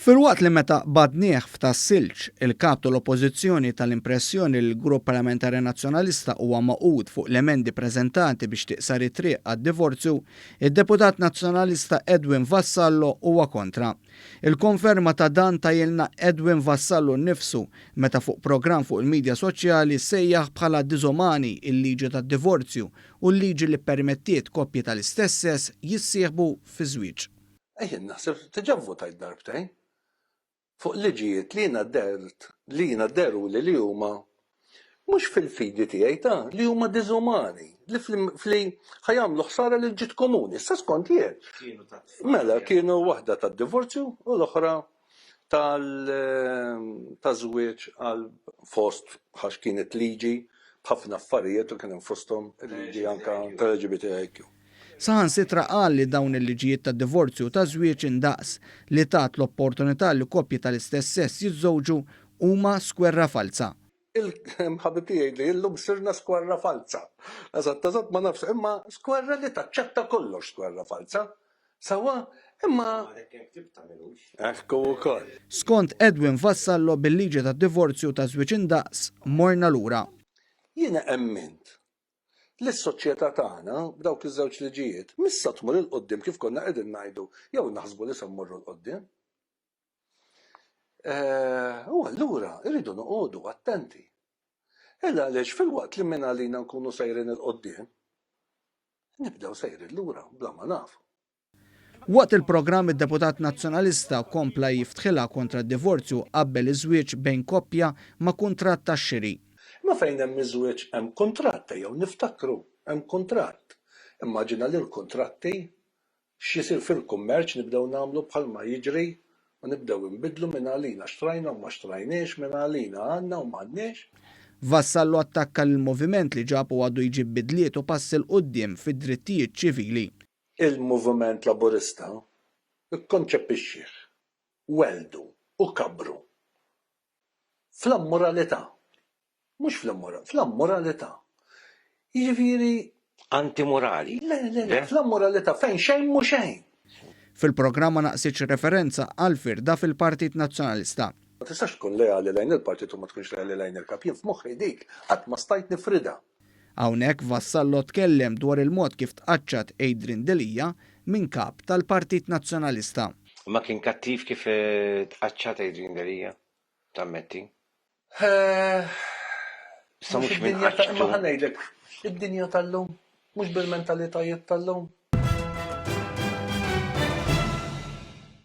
Filwaqt li meta badnieħ f'tas silġ il-kap tal-Oppożizzjoni tal-impressjoni li l-Grupp Parlamentari Nazzjonalista huwa maqud fuq l-emendi preżentati biex tiqsar it-triq għad-divorzju, id-Deputat Nazzjonalista Edwin Vassallo huwa kontra. Il-konferma ta' dan tajilna Edwin Vassallo nnifsu meta fuq programm fuq il-medja soċjali sejjaħ bħala diżumani il-liġi tad-divorzju u l-liġi li permettiet koppji tal-istess sess jissieħbu fi żwieġ. Ejjen naħseb tiġavvu tajt darbtejn. Fuq liġijiet li jiena deru li huma mhux fil-fidi tiegħi ta' li huma diżumani li ħajamlu ħsara lil ġid komuni. Issa skont jien. Mela kienu waħda tad-divorzju u l-oħra tal-żwieġ għal fost għax kienet liġi b'ħafna affarijiet u kien hemm fosthom liġi anke tal-LGBTIQ. Saħansitra qal li dawn il-liġijiet ta' divorzju ta' żwieġ indaqs li tat l-opportunità li koppji tal-istess sess jiżżewġu huma skwerra falsa. Il-ħabib tiegħi li llum sirna skwerra falsa. Eżatt ma nafx imma skwerra li taċċetta kollox skwerra falsa. Sawa imma ekku wkoll. Skont Edwin Vassallo bil-liġi ta' divorzju ta' żwieġ indaqs morna lura. Jiena emmint li s-soċjetà tagħna b'dawk iż-żewġ liġijiet missa tmur il qudiem kif konna qegħdin ngħidu jew naħsbu li se mmorru l qudiem. U allura irridu noqogħdu attenti. Illa għaliex filwaqt li minn għalina nkunu sejrin il qudiem nibdew sejrin lura bla ma nafu. Waqt il-programm id-Deputat Nazzjonalista kompla jiftħilha kontra d-divorzju qabel iż-żwieġ bejn koppja ma' kuntratt tax-xiri. Ma fejn hemm iż-żwieġ hemm kuntratt jew niftakru hemm kuntratt. Immaġina li l-kuntratti x'isir fil-kummerċ nibdew nagħmlu bħalma jiġri u nibdew inbidlu minn għalina xtrajna u ma xtrajniex minn għalina għandna u m'għandniex. Vassallo attakka l-moviment li ġabu għadu jġib bidliet u pass il qudiem fid-drittijiet ċivili. Il-moviment laburista ikkonċeppixxih, weldu u kabru fl-ammoralità. Mhux fl-ammoralità. Jiġifieri antimorali. Le, fl-ammoralità fejn xejn mhu xejn. Fil-programma naqsitx referenza għal firda fil-Partit Nazzjonalista. Ma tistax tkun leali lejn il-partit u ma tkunx leali lejn il-kap. Jien f'moħħi dik qatt ma stajt nifrida. Hawnhekk Vassallo tkellem dwar il-mod kif tqaċċat Adrian Delija minn kap tal-Partit Nazzjonalista. Ma kien kattiv kif tqaċċat Adrian Delija? Tammetti? Id-dinja tal-lum, mhux bil-mentalitajiet tal-lum.